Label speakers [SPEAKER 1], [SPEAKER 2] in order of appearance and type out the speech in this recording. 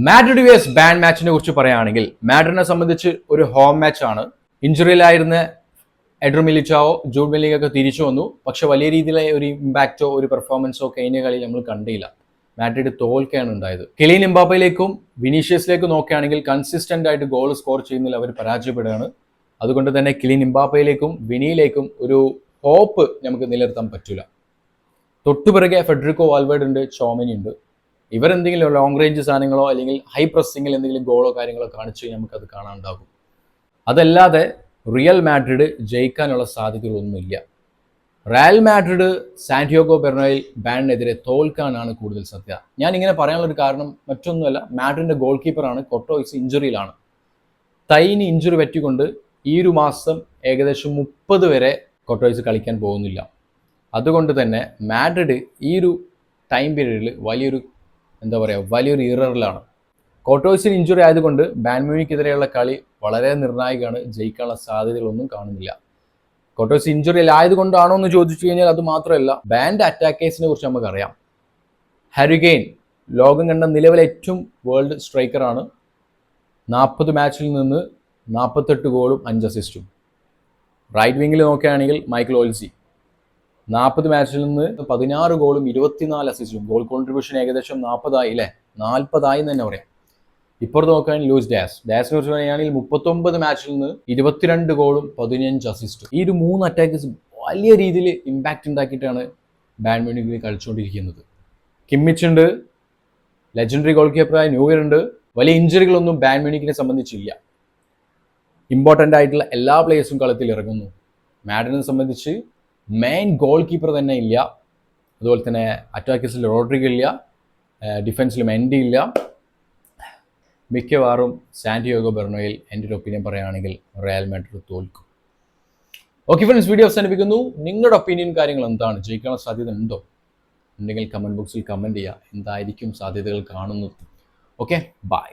[SPEAKER 1] Madrid verse ban മാച്ചിനെ കുറിച്ച് പറയുകയാണെങ്കിൽ മാഡ്രിഡിനെ സംബന്ധിച്ച് ഒരു ഹോം മാച്ച് ആണ്. ഇഞ്ചുറിയിലായിരുന്ന എഡ്രു മിലിറ്റാവോ ജൂഡ് ബെല്ലിംഗമൊക്കെ തിരിച്ചു വന്നു. പക്ഷെ വലിയ രീതിയിലെ ഒരു ഇമ്പാക്റ്റോ ഒരു പെർഫോമൻസോ കഴിഞ്ഞ കളി നമ്മൾ കണ്ടില്ല. മാഡ്രിഡ് തോൽക്കുകയാണ് ഉണ്ടായത്. കിലിയൻ എംബാപ്പയിലേക്കും വിനീഷ്യസിലേക്കും നോക്കുകയാണെങ്കിൽ കൺസിസ്റ്റന്റ് ആയിട്ട് ഗോൾ സ്കോർ ചെയ്യുന്നതിൽ അവർ പരാജയപ്പെടുകയാണ്. അതുകൊണ്ട് തന്നെ കിലിയൻ എംബാപ്പയിലേക്കും വിനിയിലേക്കും ഒരു ഹോപ്പ് നമുക്ക് നിലനിർത്താൻ പറ്റില്ല. തൊട്ടുപിറകെ ഫെഡറിക്കോ വാൽവേർഡ് ഉണ്ട്, ചോമിനി ഉണ്ട്. ഇവരെന്തെങ്കിലും ലോങ് റേഞ്ച് സാധനങ്ങളോ അല്ലെങ്കിൽ ഹൈ പ്രസ്സിങ്ങിൽ എന്തെങ്കിലും ഗോളോ കാര്യങ്ങളോ കാണിച്ചു കഴിഞ്ഞാൽ നമുക്കത് കാണാനുണ്ടാകും. അതല്ലാതെ റിയൽ മാഡ്രിഡ് ജയിക്കാനുള്ള സാധ്യതകളൊന്നുമില്ല. റയൽ മാഡ്രിഡ് സാന്റിയാഗോ ബെർണബേയിൽ ബാനിനെതിരെ തോൽക്കാനാണ് കൂടുതൽ സാധ്യത. ഞാൻ ഇങ്ങനെ പറയാനുള്ളൊരു കാരണം മറ്റൊന്നുമല്ല, മാഡ്രിഡിന്റെ ഗോൾ കീപ്പറാണ് കൊർട്ടോയ്സ് ഇഞ്ചുറിയിലാണ്. തൈന് ഇഞ്ചുറി പറ്റിക്കൊണ്ട് ഈ ഒരു മാസം ഏകദേശം 30 വരെ കൊർട്ടോയ്സ് കളിക്കാൻ പോകുന്നില്ല. അതുകൊണ്ട് തന്നെ മാഡ്രിഡ് ഈ ഒരു ടൈം പീരീഡിൽ വലിയൊരു ഇററിലാണ്. കോർട്ടോയ്സിന് ഇഞ്ചുറി ആയതുകൊണ്ട് ബാൻ മ്യൂണിക്കെതിരെയുള്ള കളി വളരെ നിർണായകമാണ്. ജയിക്കാനുള്ള സാധ്യതകളൊന്നും കാണുന്നില്ല. കോർട്ടോയ്സ് ഇഞ്ചുറി ആയതുകൊണ്ടാണോ എന്ന് ചോദിച്ചു കഴിഞ്ഞാൽ അത് മാത്രമല്ല, ബാൻഡ് അറ്റാക്കേഴ്സിനെ കുറിച്ച് നമുക്കറിയാം. ഹാരി കെയ്ൻ ലോകം കണ്ട നിലവിലെ ഏറ്റവും വേൾഡ് സ്ട്രൈക്കറാണ്. 40 മാച്ചിൽ നിന്ന് 48 ഗോളും 5 അസിസ്റ്റും. റൈറ്റ് വിങ്ങിൽ നോക്കുകയാണെങ്കിൽ മൈക്കൽ ഓൽസി 40 മാച്ചിൽ നിന്ന് 16 ഗോളും 24 അസിസ്റ്റും. ഗോൾ കോൺട്രിബ്യൂഷൻ ഏകദേശം 40 അല്ലേ, 40 എന്ന് തന്നെ പറയാം. ഇപ്പുറത്ത് നോക്കുകയാണെങ്കിൽ ലൂയിസ് ഡാസിനെ കുറിച്ച് പറയുകയാണെങ്കിൽ 39 മാച്ചിൽ നിന്ന് 22 ഗോളും 15 അസിസ്റ്റും. ഈ ഒരു 3 അറ്റാക്കേഴ്സ് വലിയ രീതിയിൽ ഇമ്പാക്റ്റ് ഉണ്ടാക്കിയിട്ടാണ് ബാൻ മ്യൂണിക്കിൽ കളിച്ചുകൊണ്ടിരിക്കുന്നത്. കിമ്മിച്ച് ഉണ്ട്, ലെജൻഡറി ഗോൾ കീപ്പറായ ന്യൂയർ ഉണ്ട്. വലിയ ഇഞ്ചുറികളൊന്നും ബാൻ മ്യൂണിക്കിനെ സംബന്ധിച്ചില്ല. ഇമ്പോർട്ടൻ്റ് ആയിട്ടുള്ള എല്ലാ പ്ലേയേഴ്സും കളത്തിൽ ഇറങ്ങുന്നു. മാഡ്രിഡിനെ സംബന്ധിച്ച് മെയിൻ ഗോൾ കീപ്പർ തന്നെ ഇല്ല. അതുപോലെ തന്നെ അറ്റാക്കേഴ്സിൽ റോഡ്രിഗോ ഇല്ല, ഡിഫൻസിൽ മെൻഡി ഇല്ല. മിക്കവാറും സാന്റിയാഗോ ബെർണബേയിൽ എൻ്റെ ഒരു ഒപ്പീനിയൻ പറയുകയാണെങ്കിൽ റയൽ മാഡ്രിഡ് തോൽക്കും. ഓക്കെ ഫ്രണ്ട്സ്, വീഡിയോ അവസാനിപ്പിക്കുന്നു. നിങ്ങളുടെ ഒപ്പീനിയൻ കാര്യങ്ങൾ എന്താണ്? ജയിക്കാനുള്ള സാധ്യത ഉണ്ടോ? ഉണ്ടെങ്കിൽ കമൻറ്റ് ബോക്സിൽ കമൻറ്റ് ചെയ്യുക. എന്തായിരിക്കും സാധ്യതകൾ കാണുന്നത്? Okay, by.